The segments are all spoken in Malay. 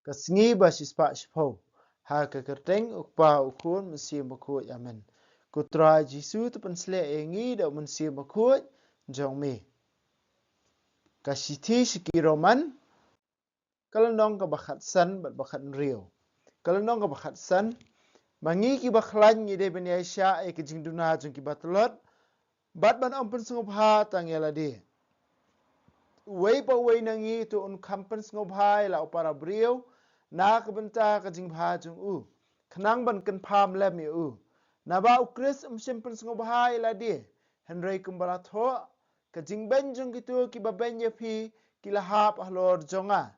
Kasngi ba sispa sipo. Ha kekerteng ukpa ukun mesim bakut amen. Kutra Jisu tu pensle engi da mesim bakut jong me. Kasiti sikiroman kalau nong ka bakat san bat bakat rio. Kalau nong ka bakat san mangi ki baklan ni de ben Aisha e ke jingduna jong ki batlot bat ban ampun sungupha tang yala de. Wei pa wei nangi tu un kampen sungupha la opara brio na ka benta ka jingbha jong u. Kenang ban ken pam lem ye u. Na ba ukris simpen sungupha la de. Henry kumbala tho ka jingben jong gitu ki baben ye pi ki lahap ahlor jonga.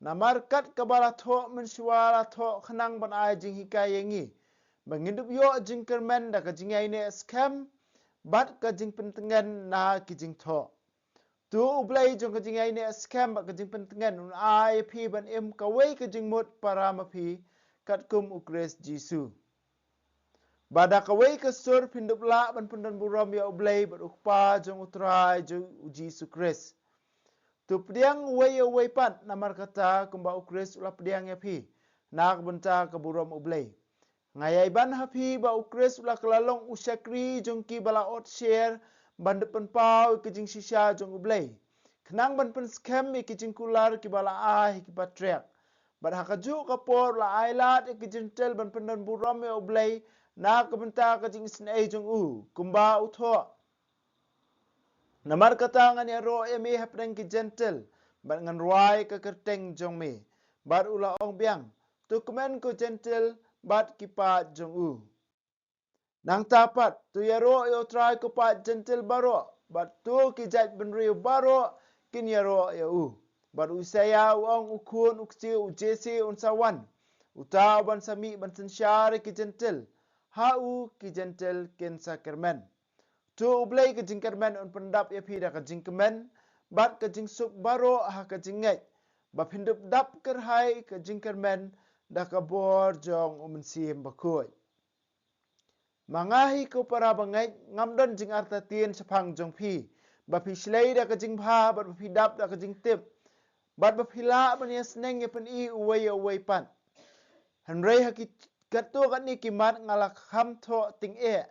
Na markat kabala tho mensuala tho kenang ban ai jing hikai yengi. Mengindup yo jing kermen da ka jingai ne scam bat ka jing pentengen na ki jing tho. Tu ublai jong ka jingai ne scam bat ka jing pentengen un ai pi ban im ka wei ka jing mut para ma pi kat kum ukres Jisu. Bada ka wei ka sur pindup la ban pundan buram ya ublai bat ukpa jong utrai jong Jisu Kris. Tu pediang wei pan namar kata kumba ukris ula pediang ya pi. Nak benta ka buram ublai. Ngayai ban hapi ba ukris ula kelalong usyakri jong ki bala ot share ban depan pau ke jing shisha jong ublai. Kenang ban pen scam ke jing kular ki bala ai ki patriak. Bat hakaju ka por la ailat ke jing tel ban pendan buram ya ublai na ka benta ka jing snai jong u kumba utho. Namar kata ngan ya ro ya me hapdang ki gentle bat ngan ruai ka kerteng jong me. Bat ula ong biang tu kemen ko gentle bat kipa jong u. Nang tapat tu ya ro yo try ko pat gentle baro bat tu ki jat benriu baro kin ya ro ya u. Bat usaya uong ukun uksi ujesi unsawan. Uta ban sami ban sensyari ki gentle. Ha u ki gentle kin sakermen. Tu ublay ke jingkermen un pendap ya pida ke jingkemen bat ke jingsuk baro ha ke jinget ba pindup dap kerhai ke jingkermen da ke bor jong umensim bakoi. Mangahi ko para bangai ngamdon jing arta tien sepang jong pi ba pi slay da ke jingpha bat pi dap da ke jingtip bat ba pila ban ya sneng ya pen I uway pan. Henry haki katu kat ni kimat ngalak ham tho ting e.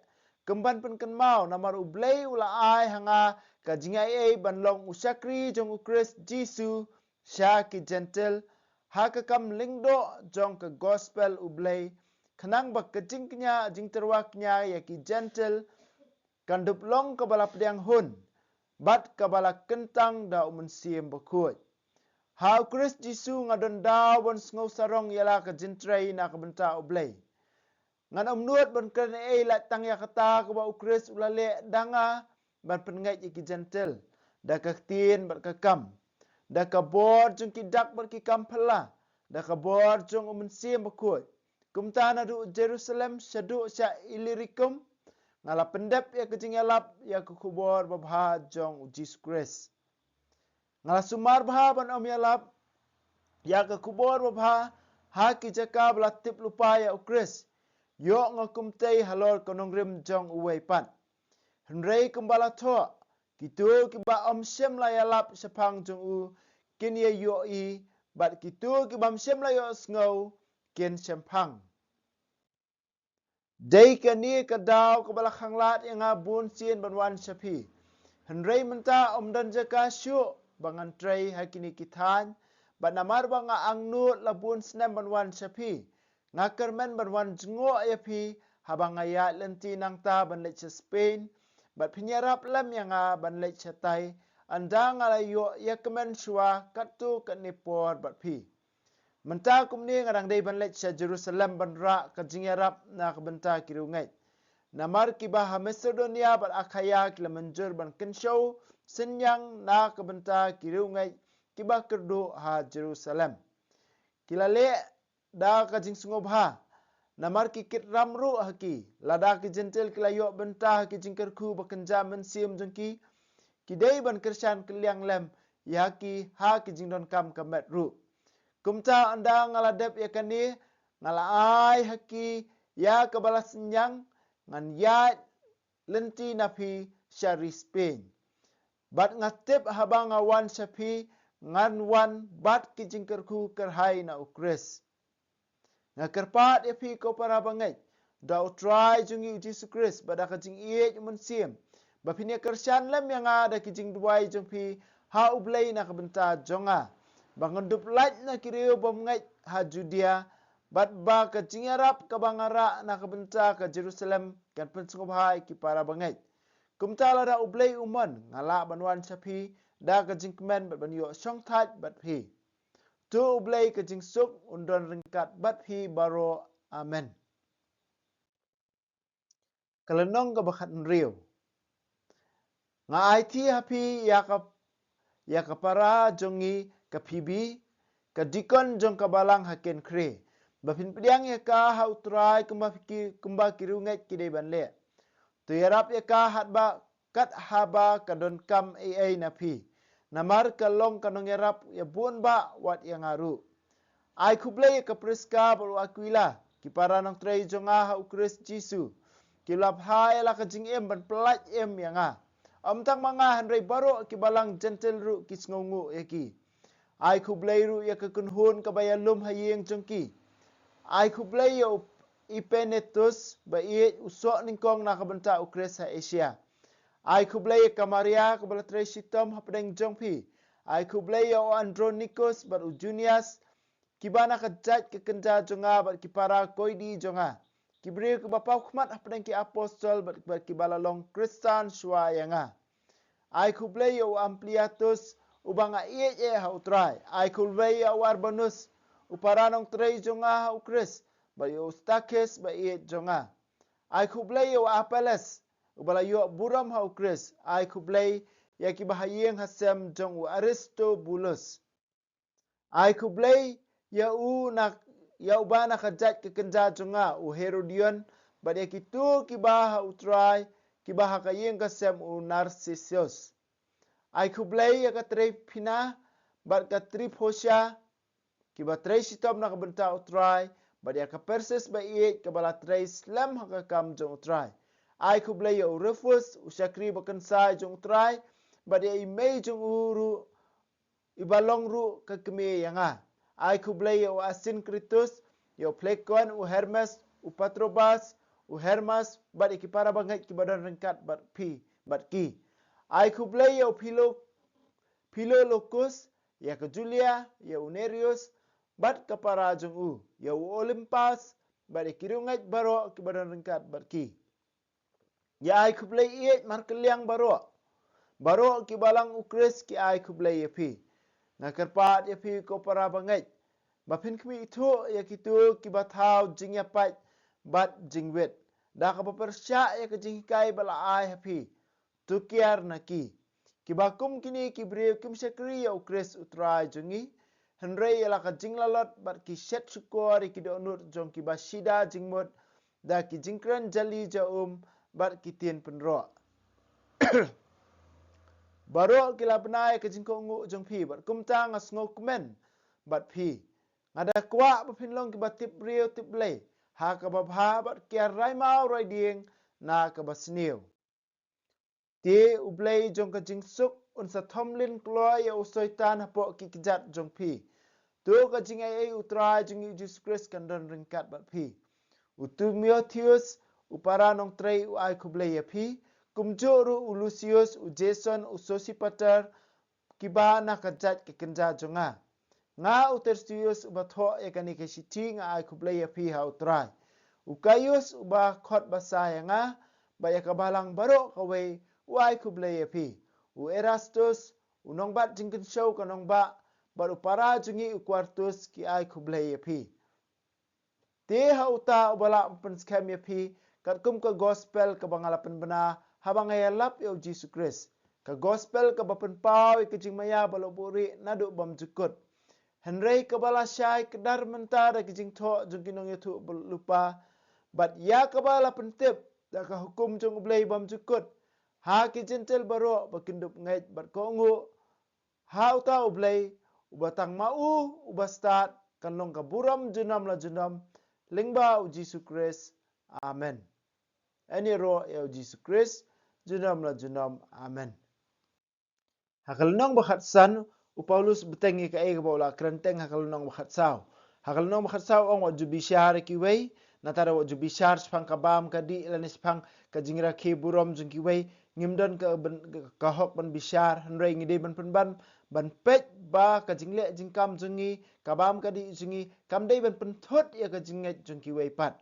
Kemban pen ken mau namar ublay ula ai hanga ka jingai ban long usakri jong ukris Jisu sya ki gentle ha ka kam lingdo jong ka gospel ublay kenang bak kejing kenya jing terwaknya ya ki gentle kandup long ka bala pediang hun bat ka bala kentang da umensim bakut. Ha ukris Jisu ngadon daw bon ngau sarong yala ka jintrai na ka benta ublay. Ngan omnuat ban kena lat tang ya kata ko ba ukris ulale danga ban pengai ki gentle da ka tin bat ka kam da ka bor jung ki dak bat ki kam phala da ka bor jung umensim bakut kumta na du Jerusalem syadu sya ilirikum ngala pendep ya kejing yalap ya ku kubor babha jong Jesus Christ ngala sumar bha ban om yalap ya ka kubor babha ha ki jaka belatip lupa ya ukris yo ngakum tei halor konongrim jong uwei pan. Henry kembala tho. Kitu kiba om syem la yalap sepang jong u kin ye yo I bat kitu kiba syem la yo sngau kin sempang. Dei kani kadaw kebala khanglat yang abun sien banwan sapi. Henry menta om dan jaka syu bangan trei hakini kitan bat namar banga angnut labun snem banwan sapi. Ngakermen banwan jengok ya pi habang ayat lenti nang ta ban lech Spain bat penyarap lam yang ban lech tai anda ngalayo ya kemen syua katu kat nipor bat pi. Menta kumni ngadang dei ban lech Jerusalem ban ra ka jingarap na kabenta kirungai. Namar kibah Macedonia bat Akhaya kila menjur ban kenshow senyang na kabenta kirungai kibah kerdu ha Jerusalem. Kila le da ka jing sungobha namar kikit ramru haki lada ki jentel kila yo benta ki jingkerku bakenja mensium jengki kidei ban kersan keliang lem ya ki ha ki jingdon kam kamet ru kumta anda ngaladep ya kani ngala ai haki ya kebala senyang ngan ya lenti napi syari Spain bat ngatip habang awan sapi ngan wan bat ki jing kerku kerhai na ukris. Nga kerpat ya pi ko para bangai. Da utrai jungi Jesus Christ bada ka jing iye mun sim. Ba pinia kersyan lem yang ada ki jing duai jung pi ha ublei na ka benta jonga. Bangun dup lait na kiriu bomngai ha Judea. Bat ba ka jing Arab ka bangara na ka benta ka Jerusalem kan pensungobhai ki para bangai. Kumtala da ublei uman ngala banwan sapi da ka jing kemen bat banyo syong tat bat pi. Tu ublei ka jing suk undon ringkat bat pi baro amen. Kalenong ka bakat nriu. Nga IT hapi ya ka para jongi ka pibi ka dikon jong ka balang haken kre. Bapin pediang ya ka ha utrai kumba kirunget kidai banle. Tu yarap ya ka hatba kat haba ka don kam ai na pi. Namar ka long kanong yarap ya buon ba wat yang aru. Ai kublai ka priska baru akuila ki para nang trai jonga ha ukris Jisu. Ki lap hai la ka jing em ban pelat em yang a. Tang manga handrai baro ki balang gentle ru ki sngongu eki. Ai kublai ru ya ka kunhun ka bayalum hayeng jongki. Ai kublai yo ipenetus ba iye usok ningkong na ka benta ukris ha Asia. Ai kublai ka Maria ka bala trai sitom hapdeng jongpi. Ai kublai yo Andronicus baru Junius kibana ka jat ke kenja jonga bat ki para koidi jonga. Kibri ke bapa khmat apdeng ki apostol bat ki balalong Kristan shwa yanga. Ai kublei yo Ampliatus ubanga iye ha utrai. Ai kublei yo Urbanus uparanong trei jonga ha ukris ba yo Stakes ba iye jonga. Ai kublei yo Apelles ubala yo buram ha ukris. Ai kublei ya ki bahayeng hasem jong Aristobulus. Ai kublei ya ubana kajat ke kenja jonga u Herodion bad ya kitu kibaha utrai kibaha kayeng kasem u Narcissus. Ai kublei ya katrei pina bad katri posya kibatrei sitom na kabenta utrai bad ya kaperses ba iye kabala trei slam hakakam jong utrai. Ai kublei ya Rufus usyakri bakensai jong utrai bad ya imei jong uru ibalong ru ke kemi yanga. Ai kublai yo Asin Kritus yo Plekon u Hermes u Patrobas u Hermas bad ikipara bangai ki badan rengkat bad ki. Ai kublai yo Philologus ya ke Julia ya Unerius bad kapara jong u ya Olympus bad ikirungai baro ki badan rengkat bad ki. Ya ai kublai iet markeliang baro ki balang ukris ki ai kublai ya pi. Na kerpat ya pi ko para bangai. Bapin kami itu ya kitu ki batau jing ya pat bat jingwet. Da ka papersya ya ke jingkai bala ai happy. Tu kiar na ki. Ki bakum kini ki brio kim sekri ya ukris utrai jungi. Henry ya la ka jinglalot bat ki set syukur ki donut jong ki basida jingmut da ki jingkran jali jaum bat ki tien penro. Baro kila benai ke jingko ngu jong pi bat kumta ngas ngok men bat pi. Ngada kwa bapinlong ki batip rio tip lay. Ha ka babha bat kia rai mau rai ding na ka basniu. Ti ublay jong ka jing suk unsa thomlin kloy ya usoitan hapo ki kijat jong pi. Tu ka jing ay utrai jing Jesus Christ kandon ringkat bat pi. Utu Miotius upara nong trei u ai kublay ya pi. Kumjuru u Lucius u Jason u Sosipater kiba na kajat ki kenja jonga. Nga uterstius ubatho yakani ke shiti nga ai kublay ya pi ha utrai. Ukayus uba khot basaya nga ba yakabalang baro kaway u ai kublay ya pi. U Erastus u nongbat jingkin show ka nongba baru para jungi u Quartus ki ai kublay ya pi. Ti ha uta ubala penskam ya pi kat kum ka gospel ka bangalapan bena habang ayalap ya Jesus Christ. Ka gospel ka bapen pau ke jingmaya baloburi nadu bam jukut. Henry kabala syai kedar mentara kijing tho jung kinong yatu lupa bat ya kabala pentip da ka hukum jung ublay bam jukut ha ki jentel baro bakindup ngait bat kongu ha uta ublay ubatang mau ubastat kanlong ka buram junam la junam lingba u Jesus Christ amen. Ani ro ya Jesus Christ junam la junam amen. Hakal nong bakhat san Paulus betengi ka e ba ula krenteng hakal nong bakhatsau. Hakal nong bakhatsau ong wa jubishar ki wei natara wa jubishar spang kabam ka di lan spang ka jingra ke burom jung ki wei ngimdon ka hok ban bishar hanrei ngide ban pet ba ka jingle jingkam jungi kabam ka di jungi kamdei ban penthot ya ka jinget jung ki wei pat.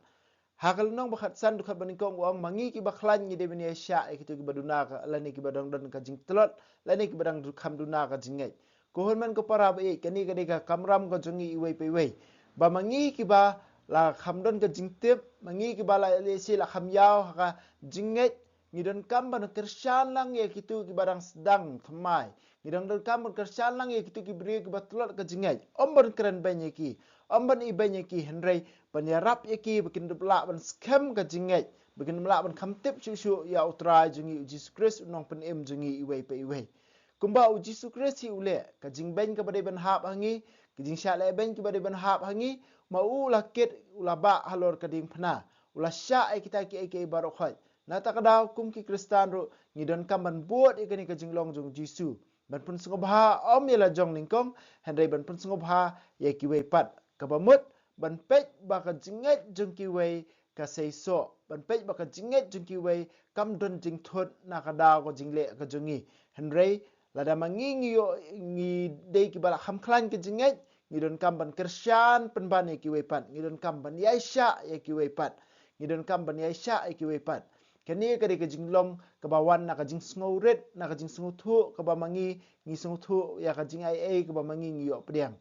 Hakal nong bakhatsan dukat banikong uang mangi ki bakhlan ngide bani Asia kitu ki baduna ka lani ki badang don ka jing telot lani ki badang dukam duna ka jinget. Kuhun man ko para ba kani kani ka kamram ko jungi iwei pe wei. Ba mangi ki ba la khamdon ka jingtip mangi ki ba la lesi la khamyao ka jinget ngidon kam ban kersyan lang ye kitu ki badang sedang thamai. Ngidon don kam ban kersyan lang ye kitu ki bri ki batulot ka jinget. Omban keren banyak ki. Omban i banyak ki henrei penyerap yaki bikin debelak ban scam ka jinget. Bikin debelak ban kamtip syuk ya utrai jungi Jesus Christ unong penem jungi iwei pe iwei. Kumba uji sukresi ule ka jingben ka badai ban hap hangi ka jing sya le ben ka badai ban hap hangi ma ula ket ula ba halor ka ding phna ula sya ai kita ki ai ke barok khoi na ta kada kum ki kristan ro ni don kam ban buat e ka jinglong jong jisu ban pun sungob ha om yela jong ningkong handai ban pun sungob ha ye ki wei pat ka bamut ban pet ba ka jinget jong ki wei ka seiso ban pet ba ka jinget jong ki wei kam don jing thot na kada ko jingle ka jongi handai lada mangingi yo ngi dei ki bala khamklan ki jinget ngi don kamban kersyan penban ki wepat ngi don kamban yaisha ya ki wepat ngi don kamban yaisha ya ki wepat kani ka de ka jinglong ka bawan na ka jing sngoret na ka jing sngutu ka ba mangi ngi sngutu ya ka jing ai ka ba mangi ngi yo pdiam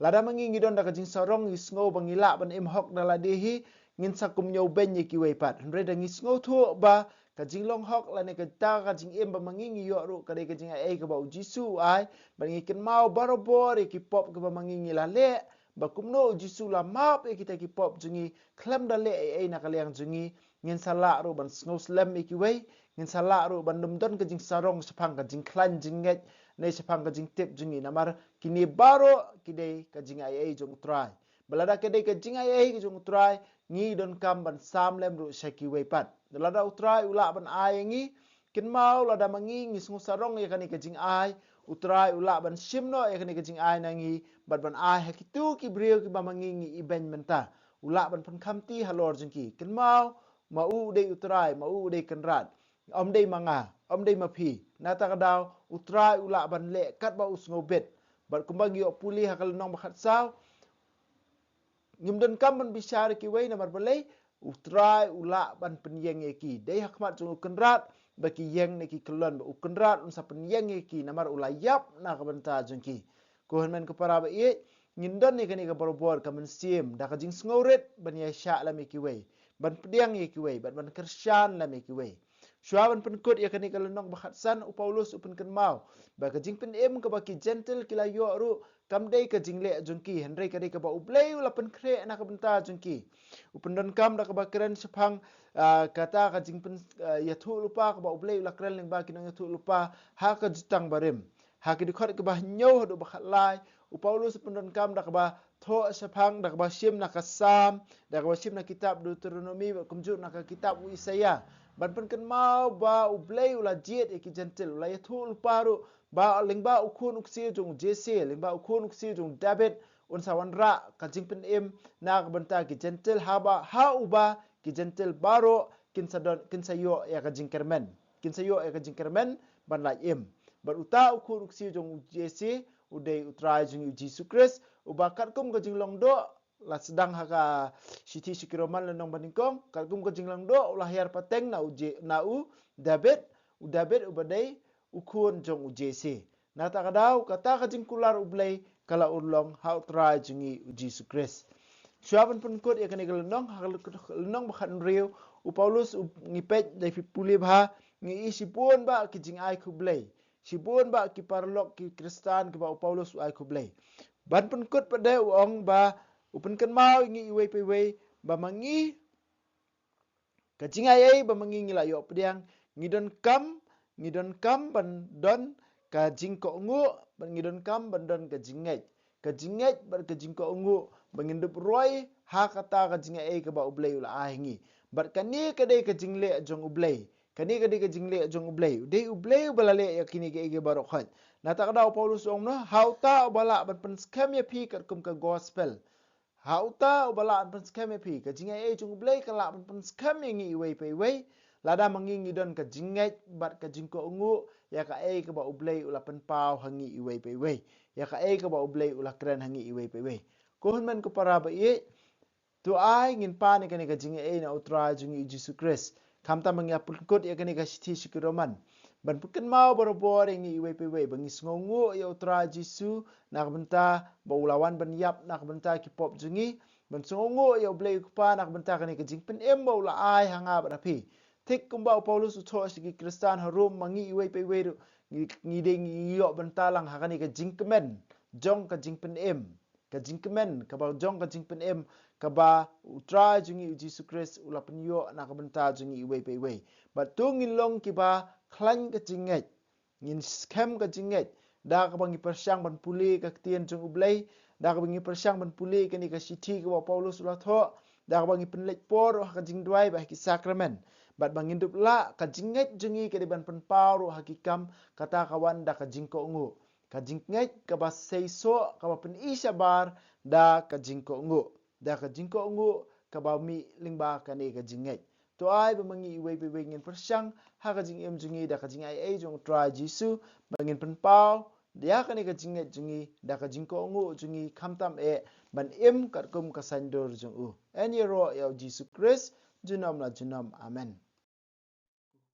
lada mangi ngi don da ka jing sarong ngi sngo bangila ban im hok dala dehi ngin sakum nyau ben ki wepat hre da ngi sngutu ba ka jinglong hok la ne ka ta ka jing em ba mangingi yo ru ka de ka jing ai ka ba jisu ai ba ngi ken mau barobor ki pop ka ba mangingi la le ba kumno jisu la map e kita ki pop jungi klam da le ai na ka leng jungi ngin sala ru ban snow slam ki wei ngin sala ru ban dum don ka jing sarong sepang ka jing klan jinget ne sepang ka jing tip jungi namar kini baro kide ka jing ai jung try balada ka de ka jing ai jung try ngi don kam ban sam lem ru shaki wei pat lada utrai ula ban ai ngi kin mau lada mangi ngi sungu sarong ya kani kajing ai utrai ula ban shimno ya kani kajing ai nangi bat ban ai hakitu ki brio ki ba mangi ngi iben menta ula ban pan khamti halor jingki kin mau mau de utrai mau de kanrat om de manga om de mapi nata kadaw utrai ula ban le kat ba usngo bet bat kumbang yo puli hakal nong bakhat saw ngimdan kam ban bisyar ki wei namar balai utrai ula ban penyeng ki dei hakmat jung kenrat baki yeng ne ki kelon ba kenrat unsa penyeng ki namar ula yap na ka banta jung ki ko men ko para ba ye ngindon ni kani ka borbor ka men sim da ka jing sngoret ban ya sha la me ki wei ban pediang ki wei ban kersyan la me ki wei Syuaban penkut ya kani kalau nong bakhatsan Paulus upen ken mau ba ka jing pen em ka ba ki gentle kila yo ru kam dei ka jing le jungki henry ka dei ka ba ublei ula pen kre na ka benta jungki upen don kam da ka ba keren sepang kata ka jing pen ya thu lupa ka ba ublei ula keren ling ba ki nong ya thu lupa ha ka jutang barim ha ki dikhot ka ba nyo do ba khatlai Paulus upen don kam da ka ba tho sepang da ka ba sim na ka sam da ka ba sim na kitab Deuteronomy kumjut na ka kitab Isaiah ban pen ken mau ba ublei ula jet ki gentle ula yathul paru ba lingba ukun uksi jung jese lingba ukun uksi jung David unsa wanra ka jingpen em na ka banta ki gentle haba ha uba ki gentle baro kin sayo ya ka jingkermen kin sayo ya ka jingkermen ban la em ban uta ukun uksi jung jese udai utrai jung Jesus Christ ubakat kum ka jinglong do la sedang haka siti sikiroman lenong baningkong kalkum ko jinglang do ulah yar pateng na uje na u David ubadai ukun jong ujc na ta kadau kata ka jingkular ublei kala urlong how try jingi Jesus Christ syuaban pun kot ya kani lenong lenong bakhan riu Paulus ngipet dai puli bha ngi isipun ba ki jing ai kublei sipun ba ki parlok ki Kristan ki ba Paulus ai kublei ban pun kot pada uong ba upen kan mau ingi iwei pe wei ba mangi ka jingai ai ba mangi ngila yo pediang ngidon kam ban don ka jingko ngu ban ngidon kam ban don ka jingai ban ka jingko ngu bangindup roi ha kata ka jingai ai ka ba ublei ula ahingi bat kani ka dei ka jingle jong ublei kani ka dei ka jingle jong ublei dei ublei balale yakini ke barok khat Na tak daw Paulus ong no hauta bala ban pen scam ya pi kat kum ka gospel. Hauta bala ban scam ya pi ka jingai chung blai ka la ban scam yang ngi wei pe wei. Lada mangingi don ka jingai bat ka jingko ungu ya ka ka ba ublei ula pen pau hangi iwei pe wei. Ya ka ka ba ublei ula kren hangi iwei pe wei. Kohon man ko para ba ye tu ai ngin pa ni ka jingai na utra jungi Jesus Christ. Kam ta mangya pulkut ya ka sithi sikuroman. Ban pukin mau boro-boro ngi iwei pe wei bangi sngongu ya utra Jesu nak benta ba ulawan ban yap nak benta ki pop jungi ban sngongu ya ublei kupa nak benta ka jing pen em ba ula ai hanga ba pi. Tik kumbau Paulus utho sigi Kristan harum mangi iwei pe wei ngi de ngi yo bentalang hakani ka jingkemen jong ka jingpen em ka jingkemen ka ba jong ka jingpen em ka ba utra jungi Jesus Christ ula penyo na ka benta jungi iwei pe wei ba tu ngin long ki ba klan ka jinget ngin scam ka jinget da ka bangi persyang ban puli ka tien jung ublei da ka bangi persyang ban puli ka ni ka sithi ka Paulus ula tho da ka bangi penlek por ka jingduai ba ki sakramen bat bangin dup la ka jinget jungi ke ban pen paru hakikam kata kawan da ka jingko ngu ka jinget ka ba seiso ka ba pen isabar da ka jingko ngu da ka jingko ngu ka ba mi lingba ka ne ka jinget to ai ba mangi iwei pe wei ngin persyang ha ka jing em jungi da ka jing ai jong tra jisu bangin pen pau dia ka ne ka jinget jungi da ka jingko ngu jungi kamtam ban em kat kum ka sandur jung u en yero ya Jesus Christ junam la junam amen.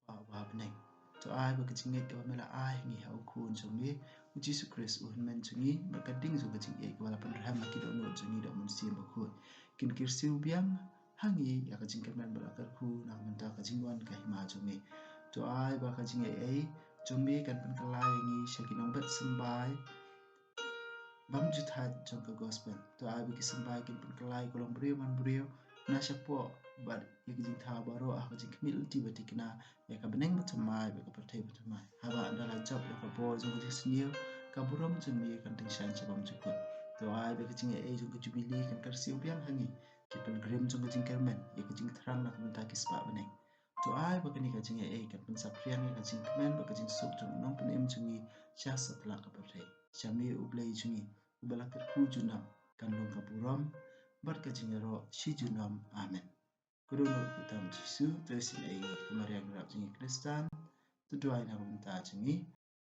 Wahab neng. To ai ba kacing ka mela ai ngi hau kun jungi Jesus Christ men jungi ba kading zo kacing wala pan raham ki do no jungi do mun sim ba ku kin kirsiu biang hangi ya kacing ka men ba kar ku na menta kacing wan ka hima jungi to ai ba kacing jungi kan pan kalai ngi shakinong bat sambai bam juthat jong ka gospel to ai ba ki sambai kin pan kalai kolong brio man brio na syapo but ikijing tha baro ah kajing kmil ti batikna ya ka beneng batamai ba ka pertai batamai haba andala job ya ka bo jong kajing sniu ka burom jong mi kan ting shan chabam jukut to ai ba kajing jong ka jubili kan karsiu biang hangi ki pen grim jong kajing kermen ya kajing thrang na kan ta kispa beneng to ai ba kani kajing kan pen sapriang ya kajing kemen ba kajing sok jong nong pen em jungi sya satla ka pertai syami ublai jungi ubala kerku junam kan long ka burom bar kajing ro si junam amen. Kudono kutam Jisu tersin ai kemarian rap jingi Kristan tuduai na bunta jingi